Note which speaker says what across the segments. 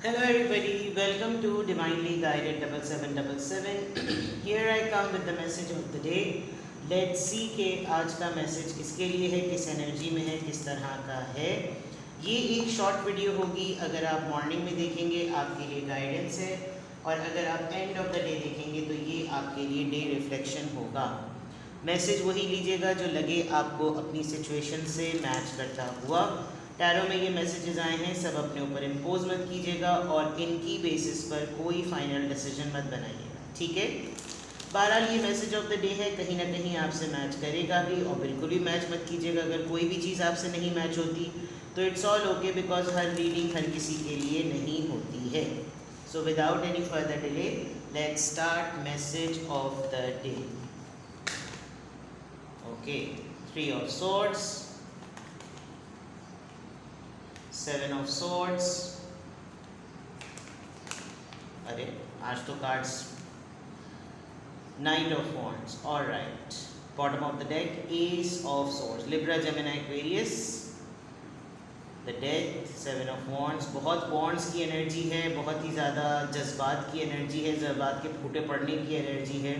Speaker 1: Hello everybody, welcome to Divinely Guided 7777. Here I come with the message of the day. Let's see कि आज का message किसके लिए है, किस एनर्जी में है, किस तरह का है। ये एक शॉर्ट वीडियो होगी। अगर आप मॉर्निंग में देखेंगे आपके लिए गाइडेंस है, और अगर आप एंड ऑफ द डे देखेंगे तो ये आपके लिए डे रिफ्लेक्शन होगा। मैसेज वही लीजिएगा जो लगे आपको अपनी सिचुएशन से मैच करता हुआ। टैरो में ये मैसेजेस आए हैं, सब अपने ऊपर इम्पोज मत कीजिएगा और इनकी बेसिस पर कोई फाइनल डिसीजन मत बनाइएगा, ठीक है। बहरहाल ये मैसेज ऑफ द डे है, कहीं ना कहीं आपसे मैच करेगा भी, और बिल्कुल भी मैच मत कीजिएगा। अगर कोई भी चीज़ आपसे नहीं मैच होती तो इट्स ऑल ओके, बिकॉज हर रीडिंग हर किसी के लिए नहीं होती है। So without any further delay let's start message of the day. Okay, 3 of swords, 7 of swords, अरे आज तो cards, Knight of wands, alright, bottom of the deck, Ace of swords, Libra, Gemini, Aquarius, the Death, 7 of wands। बहुत bonds की energy है, बहुत ही ज़्यादा जज्बात की एनर्जी है, जज्बात के फूटे पड़ने की एनर्जी है।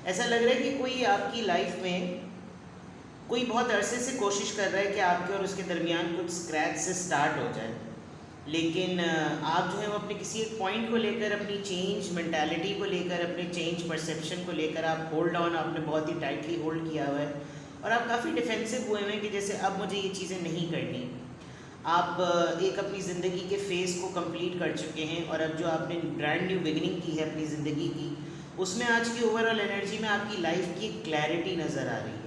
Speaker 1: ऐसा लग रहा है कि कोई आपकी लाइफ में कोई बहुत अरसे से कोशिश कर रहा है कि आपके और उसके दरमियान कुछ स्क्रैच से स्टार्ट हो जाए, लेकिन आप जो है वो अपने किसी एक पॉइंट को लेकर, अपनी चेंज मेंटालिटी को लेकर, अपने चेंज परसेप्शन को लेकर आप होल्ड ऑन, आपने बहुत ही टाइटली होल्ड किया हुआ है और आप काफ़ी डिफेंसिव हुए हैं कि जैसे अब मुझे ये चीज़ें नहीं करनी। आप एक अपनी ज़िंदगी के फेज़ को कंप्लीट कर चुके हैं और अब जो आपने ब्रांड न्यू बिगिनिंग की है अपनी ज़िंदगी की, उसमें आज की ओवरऑल एनर्जी में आपकी लाइफ की क्लैरिटी नज़र आ रही है।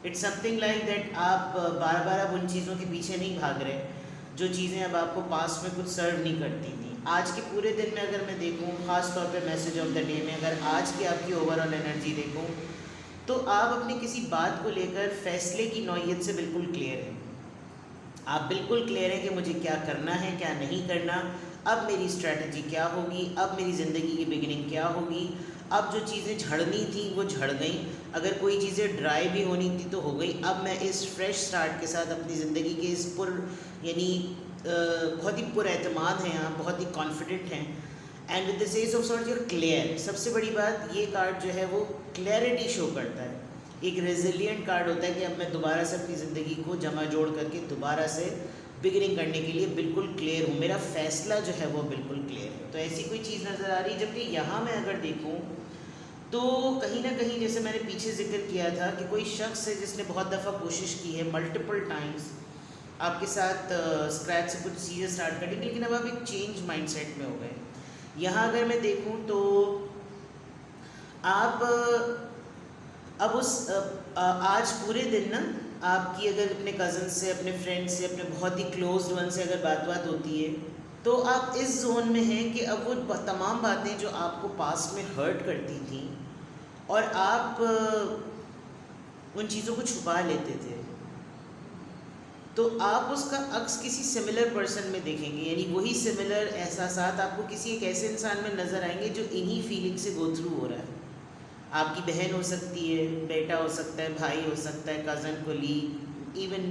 Speaker 1: इट्स समथिंग लाइक दैट आप बार बार अब उन चीज़ों के पीछे नहीं भाग रहे जो चीज़ें अब आपको पास्ट में कुछ सर्व नहीं करती थी। आज के पूरे दिन में अगर मैं देखूं, ख़ास तौर पे मैसेज ऑफ द डे में अगर आज की आपकी ओवरऑल एनर्जी देखूं, तो आप अपनी किसी बात को लेकर फैसले की नौयत से बिल्कुल क्लियर हैं। आप बिल्कुल क्लियर हैं कि मुझे क्या करना है, क्या नहीं करना, अब मेरी स्ट्रैटेजी क्या होगी, अब मेरी ज़िंदगी की बिगिनिंग क्या होगी। अब जो चीज़ें झड़नी थी वो झड़ गई, अगर कोई चीज़ें ड्राई भी होनी थी तो हो गई। अब मैं इस फ्रेश स्टार्ट के साथ अपनी ज़िंदगी के इस यानी बहुत ही पुरएतमाद हैं आप, बहुत ही कॉन्फिडेंट हैं। And with this S of sorts you're clear. सबसे बड़ी बात, ये कार्ड जो है वो क्लैरिटी शो करता है। एक रेजिलिएंट कार्ड होता है कि अब मैं दोबारा से अपनी ज़िंदगी को जमा जोड़ करके दोबारा से बिगिनिंग करने के लिए बिल्कुल क्लियर हूँ, मेरा फैसला जो है वो बिल्कुल क्लियर है। तो ऐसी कोई चीज़ नज़र आ रही है। जबकि यहाँ मैं अगर देखूँ तो कहीं ना कहीं, जैसे मैंने पीछे जिक्र किया था कि कोई शख्स है जिसने बहुत दफ़ा कोशिश की है, मल्टीपल टाइम्स आपके साथ स्क्रैच से कुछ चीज़ें स्टार्ट करने की, लेकिन अब आप एक चेंज माइंडसेट में हो गए। यहाँ अगर मैं देखूँ तो आप अब उस आज पूरे दिन ना आपकी अगर अपने कज़न से, अपने फ्रेंड से, अपने बहुत ही क्लोज्ड वन से अगर बात होती है, तो आप इस जोन में हैं कि अब वो तमाम बातें जो आपको पास्ट में हर्ट करती थी और आप उन चीज़ों को छुपा लेते थे, तो आप उसका अक्स किसी सिमिलर पर्सन में देखेंगे। यानी वही सिमिलर एहसासात आपको किसी एक ऐसे इंसान में नज़र आएंगे जो इन्हीं फीलिंग से गो थ्रू हो रहा है। आपकी बहन हो सकती है, बेटा हो सकता है, भाई हो सकता है, cousin, colleague, even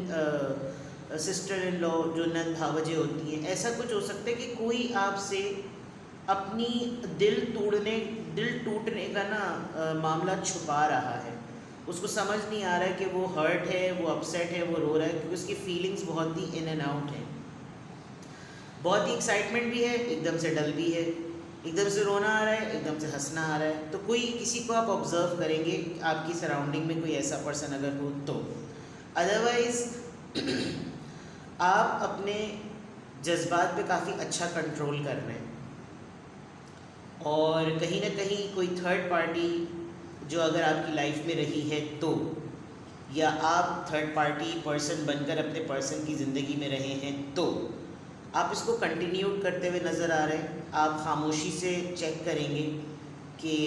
Speaker 1: sister in law जो नंद भावजे होती हैं। ऐसा कुछ हो सकता है कि कोई आपसे अपनी दिल टूटने का ना मामला छुपा रहा है। उसको समझ नहीं आ रहा है कि वो हर्ट है, वो अपसेट है, वो रो रहा है, क्योंकि उसकी फीलिंग्स बहुत ही इन एंड आउट हैं। बहुत ही एक्साइटमेंट भी है, एकदम से डल भी है, एकदम से रोना आ रहा है, एकदम से हंसना आ रहा है। तो कोई किसी को आप ऑब्ज़र्व करेंगे आपकी सराउंडिंग में कोई ऐसा पर्सन अगर हो तो। अदरवाइज़ आप अपने जज्बात पे काफ़ी अच्छा कंट्रोल कर रहे हैं, और कहीं ना कहीं कोई थर्ड पार्टी जो अगर आपकी लाइफ में रही है तो, या आप थर्ड पार्टी पर्सन बनकर अपने पर्सन की ज़िंदगी में रहे हैं तो, आप इसको कंटिन्यू करते हुए नज़र आ रहे हैं। आप खामोशी से चेक करेंगे कि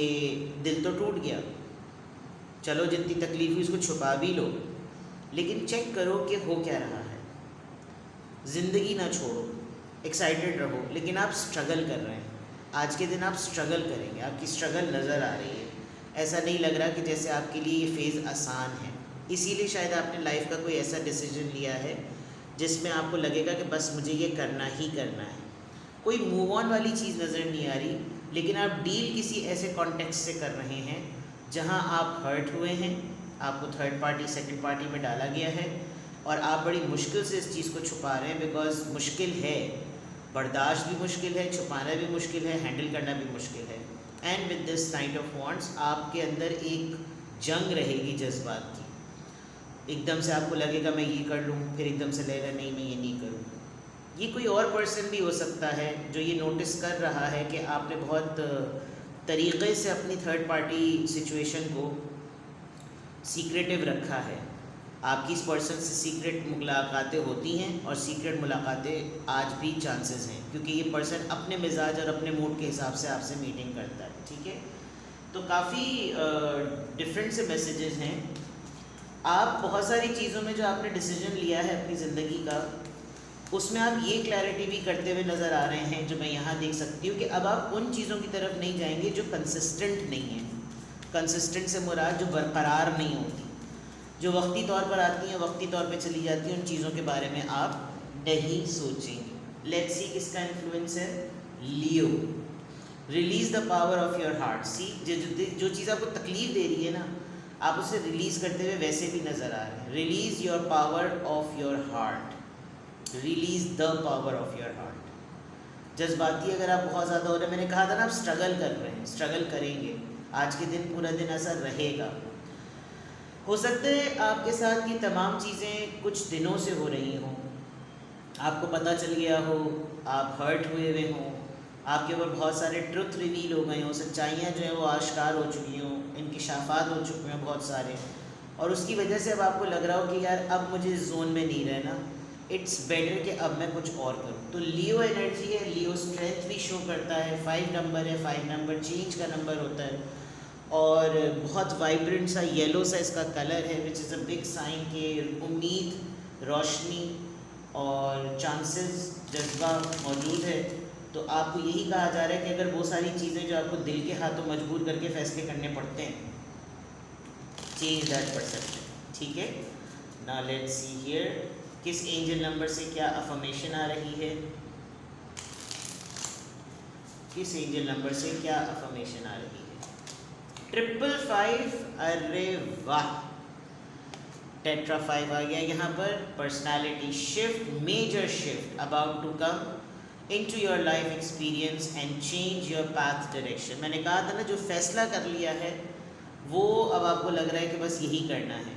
Speaker 1: दिल तो टूट गया, चलो जितनी तकलीफ हुई उसको छुपा भी लो, लेकिन चेक करो कि हो क्या रहा है। ज़िंदगी ना छोड़ो, एक्साइटेड रहो, लेकिन आप स्ट्रगल कर रहे हैं। आज के दिन आप स्ट्रगल करेंगे, आपकी स्ट्रगल नज़र आ रही है। ऐसा नहीं लग रहा कि जैसे आपके लिए ये फेज़ आसान है। इसीलिए शायद आपने लाइफ का कोई ऐसा डिसीजन लिया है जिसमें आपको लगेगा कि बस मुझे ये करना ही करना है। कोई मूव ऑन वाली चीज़ नज़र नहीं आ रही, लेकिन आप डील किसी ऐसे कॉन्टेक्स्ट से कर रहे हैं जहां आप हर्ट हुए हैं, आपको थर्ड पार्टी सेकंड पार्टी में डाला गया है और आप बड़ी मुश्किल से इस चीज़ को छुपा रहे हैं, बिकॉज मुश्किल है, बर्दाश्त भी मुश्किल है, छुपाना भी मुश्किल है, हैंडल करना भी मुश्किल है। And with this night of wands आपके अंदर एक जंग रहेगी जज्बात की। एकदम से आपको लगेगा मैं ये कर लूँ, फिर एकदम से लगेगा नहीं मैं ये नहीं करूँ। ये कोई और पर्सन भी हो सकता है जो ये नोटिस कर रहा है कि आपने बहुत तरीक़े से अपनी थर्ड पार्टी सिचुएशन को सीक्रेटिव रखा है। आपकी इस पर्सन से सीक्रेट मुलाकातें होती हैं और सीक्रेट मुलाकातें आज भी चांसेस हैं, क्योंकि ये पर्सन अपने मिजाज और अपने मूड के हिसाब से आपसे मीटिंग करता है। ठीक है, तो काफ़ी डिफरेंट से मैसेजेस हैं। आप बहुत सारी चीज़ों में जो आपने डिसीजन लिया है अपनी ज़िंदगी का, उसमें आप ये क्लैरिटी भी करते हुए नज़र आ रहे हैं, जो मैं यहाँ देख सकती हूँ कि अब आप उन चीज़ों की तरफ नहीं जाएंगे जो कंसिस्टेंट नहीं है। कंसिस्टेंट से मुराद जो बरकरार नहीं होती, जो वक्ती तौर पर आती हैं, वक्ती तौर पे चली जाती हैं, उन चीज़ों के बारे में आप नहीं सोचेंगे। लेट्स सी किसका इन्फ्लुएंस है, Leo. Release the power of your heart. See जो चीज़ आपको तकलीफ़ दे रही है ना, आप उसे रिलीज़ करते हुए वैसे भी नज़र आ रहे हैं। Release your power of your heart, release the power of your heart. जज्बाती अगर आप बहुत ज़्यादा हो रहे हैं, मैंने कहा था ना आप स्ट्रगल कर रहे हैं, स्ट्रगल करेंगे, आज के दिन पूरा दिन ऐसा रहेगा। हो सकता है आपके साथ ये तमाम चीज़ें कुछ दिनों से हो रही हों, आपको पता चल गया हो, आप हर्ट हुए हुए हों, आपके ऊपर बहुत सारे ट्रुथ रिवील हो गए हों, सच्चाइयाँ जो हैं वो आश्कार हो चुकी हों, इंकिशाफात हो चुके हैं बहुत सारे, और उसकी वजह से अब आपको लग रहा हो कि यार अब मुझे इस जोन में नहीं रहना, इट्स बेटर कि अब मैं कुछ और करूँ। तो लियो एनर्जी है, लियो स्ट्रेंथ भी शो करता है, 5 नंबर है, 5 नंबर चेंज का नंबर होता है और बहुत वाइब्रेंट सा येलो सा इसका कलर है, which is a big sign के उम्मीद, रोशनी और चांसेस, जज्बा मौजूद है। तो आपको यही कहा जा रहा है कि अगर वो सारी चीज़ें जो आपको दिल के हाथों मजबूर करके फैसले करने पड़ते हैं, चेंज दैट परसेप्शन। ठीक है, नाउ लेट्स सी हियर किस एंजल नंबर से क्या अफर्मेशन आ रही है, किस एंजल नंबर से क्या अफर्मेशन आ रही है। 555, अरे वाह, टेट्रा 5 आ गया यहाँ पर। Personality shift, major shift about to come into your life experience and change your path direction. मैंने कहा था ना, जो फैसला कर लिया है वो अब आपको लग रहा है कि बस यही करना है।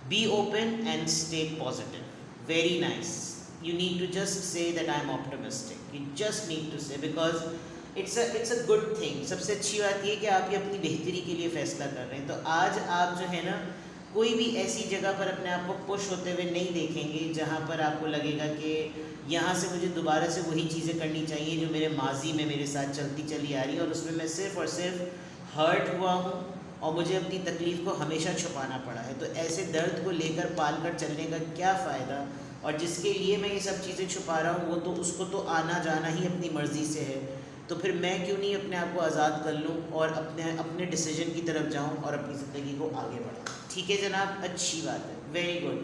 Speaker 1: Be open and stay positive, very nice. You need to just say that I am optimistic. You just need to say, because it's a good thing. सबसे अच्छी बात ये कि आप ये अपनी बेहतरी के लिए फ़ैसला कर रहे हैं। तो आज आप जो है ना, कोई भी ऐसी जगह पर अपने आप को पुश होते हुए नहीं देखेंगे जहाँ पर आपको लगेगा कि यहाँ से मुझे दोबारा से वही चीज़ें करनी चाहिए जो मेरे माजी में मेरे साथ चलती चली आ रही है और उसमें मैं सिर्फ़ और सिर्फ हर्ट हुआ हूँ और मुझे अपनी तकलीफ़ को हमेशा छुपाना पड़ा है। तो ऐसे दर्द को लेकर पाल कर चलने का क्या फ़ायदा, और जिसके लिए मैं ये सब चीज़ें छुपा रहा हूँ वो तो उसको तो आना जाना ही अपनी मर्ज़ी से है। तो फिर मैं क्यों नहीं अपने आप को आज़ाद कर लूँ और अपने डिसीजन की तरफ जाऊँ और अपनी ज़िंदगी को आगे बढ़ाऊँ। ठीक है जनाब, अच्छी बात है, वेरी गुड।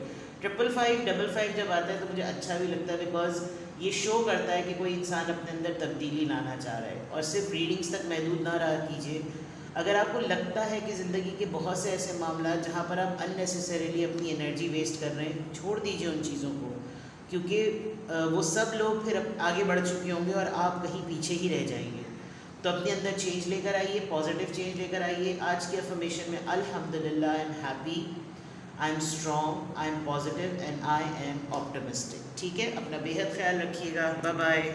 Speaker 1: 555 जब आता है तो मुझे अच्छा भी लगता है, बिकॉज ये शो करता है कि कोई इंसान अपने अंदर तब्दीली लाना चाह रहा है। और सिर्फ रीडिंग्स तक महदूद ना रहा कीजिए। अगर आपको लगता है कि ज़िंदगी के बहुत से ऐसे मामला जहाँ पर आप अननेसेसरीली अपनी एनर्जी वेस्ट कर रहे हैं, छोड़ दीजिए उन चीज़ों को, क्योंकि वो सब लोग फिर आगे बढ़ चुके होंगे और आप कहीं पीछे ही रह जाएंगे। तो अपने अंदर चेंज लेकर आइए, पॉजिटिव चेंज लेकर आइए। आज के अफर्मेशन में अल्हम्दुलिल्लाह, I am happy, I am strong, I am positive and I am optimistic. ठीक है, अपना बेहद ख्याल रखिएगा। Bye bye.